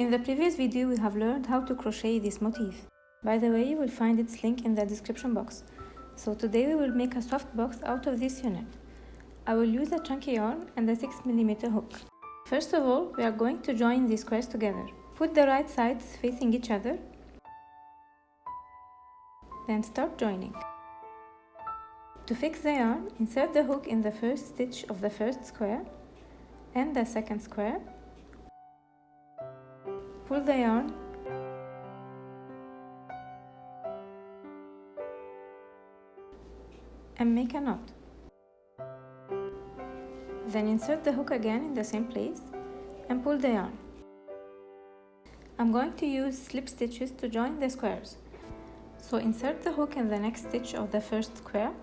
In the previous video we have learned how to crochet this motif. By the way, you will find its link in the description box. So today we will make a soft box out of this unit. I will use a chunky yarn and a 6mm hook. First of all, we are going to join these squares together. Put the right sides facing each other. Then start joining. To fix the yarn, insert the hook in the first stitch of the first square and the second square. Pull the yarn and make a knot. Then insert the hook again in the same place and pull the yarn. I'm going to use slip stitches to join the squares. So insert the hook in the next stitch of the first square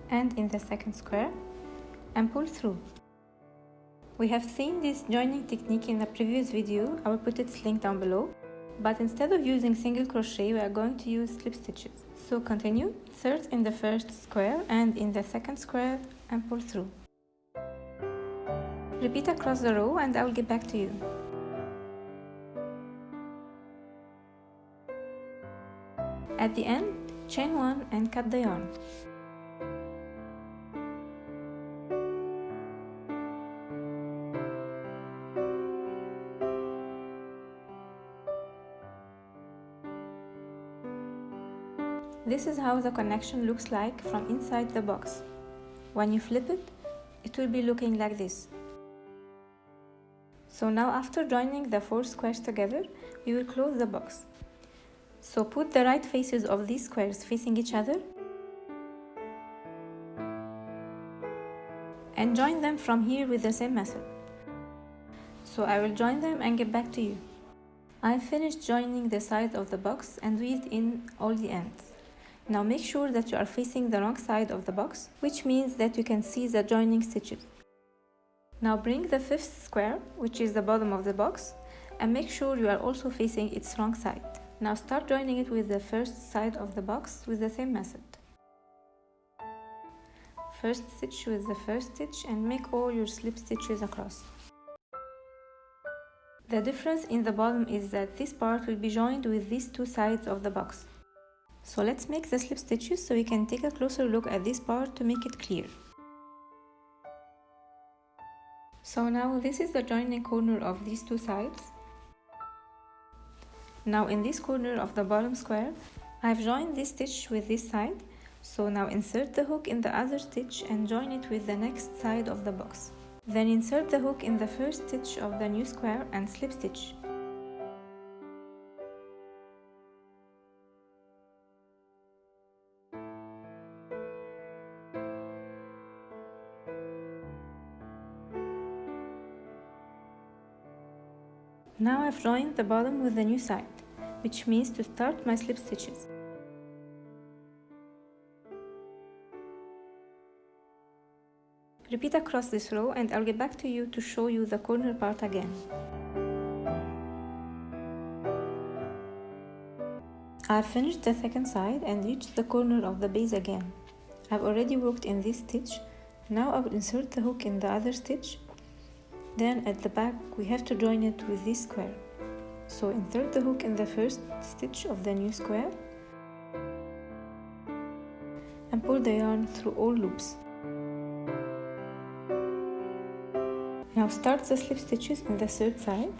and in the second square and pull through. We have seen this joining technique in the previous video. I will put its link down below. But instead of using single crochet, we are going to use slip stitches. So continue, insert in the first square and in the second square and pull through. Repeat across the row and I will get back to you. At the end, chain 1 and cut the yarn. This is how the connection looks like from inside the box. When you flip it, it will be looking like this. So now after joining the 4 squares together, we will close the box. So put the right faces of these squares facing each other and join them from here with the same method. So I will join them and get back to you. I finished joining the sides of the box and weaved in all the ends. Now make sure that you are facing the wrong side of the box, which means that you can see the joining stitches. Now bring the 5th square, which is the bottom of the box, and make sure you are also facing its wrong side. Now start joining it with the first side of the box with the same method. First stitch with the first stitch and make all your slip stitches across. The difference in the bottom is that this part will be joined with these 2 sides of the box. So let's make the slip stitches so we can take a closer look at this part to make it clear. So now this is the joining corner of these 2 sides. Now in this corner of the bottom square, I've joined this stitch with this side. So now insert the hook in the other stitch and join it with the next side of the box. Then insert the hook in the first stitch of the new square and slip stitch. Now I've joined the bottom with the new side, which means to start my slip stitches. Repeat across this row and I'll get back to you to show you the corner part again. I've finished the second side and reached the corner of the base again. I've already worked in this stitch. Now I will insert the hook in the other stitch. Then at the back we have to join it with this square. So insert the hook in the first stitch of the new square and pull the yarn through all loops. Now start the slip stitches in the 3rd side,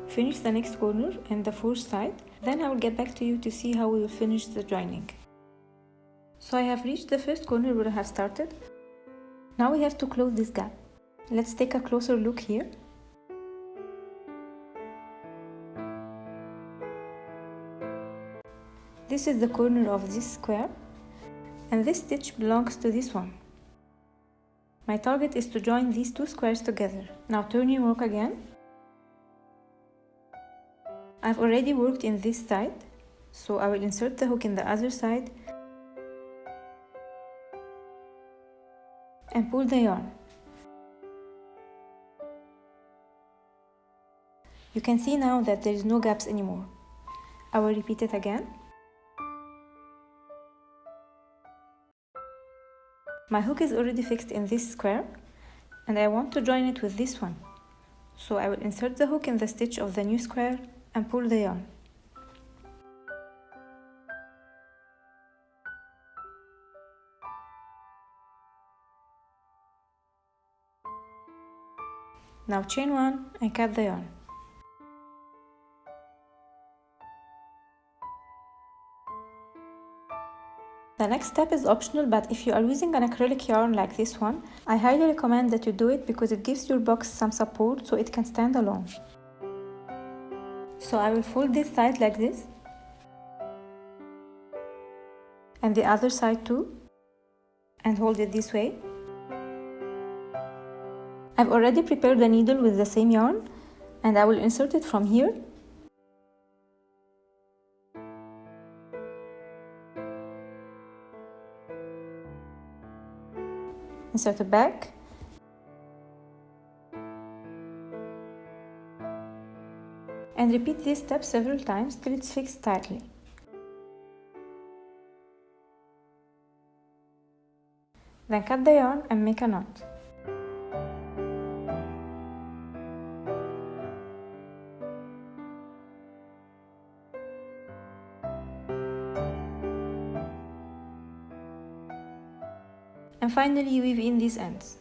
finish the next corner and the 4th side, then I will get back to you to see how we will finish the joining. So I have reached the first corner where I have started. Now we have to close this gap. Let's take a closer look here. This is the corner of this square, and this stitch belongs to this one. My target is to join these 2 squares together. Now turn your work again. I've already worked in this side, so I will insert the hook in the other side and pull the yarn. You can see now that there is no gaps anymore. I will repeat it again. My hook is already fixed in this square and I want to join it with this one. So I will insert the hook in the stitch of the new square and pull the yarn. Now chain 1 and cut the yarn. The next step is optional, but if you are using an acrylic yarn like this one, I highly recommend that you do it because it gives your box some support so it can stand alone. So I will fold this side like this, and the other side too, and hold it this way. I've already prepared the needle with the same yarn, and I will insert it from here. Insert it back. And repeat this step several times till it's fixed tightly. Then cut the yarn and make a knot. And finally weave in these ends.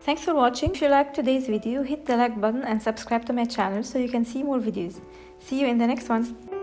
Thanks for watching. If you liked today's video, hit the like button and subscribe to my channel so you can see more videos. See you in the next one.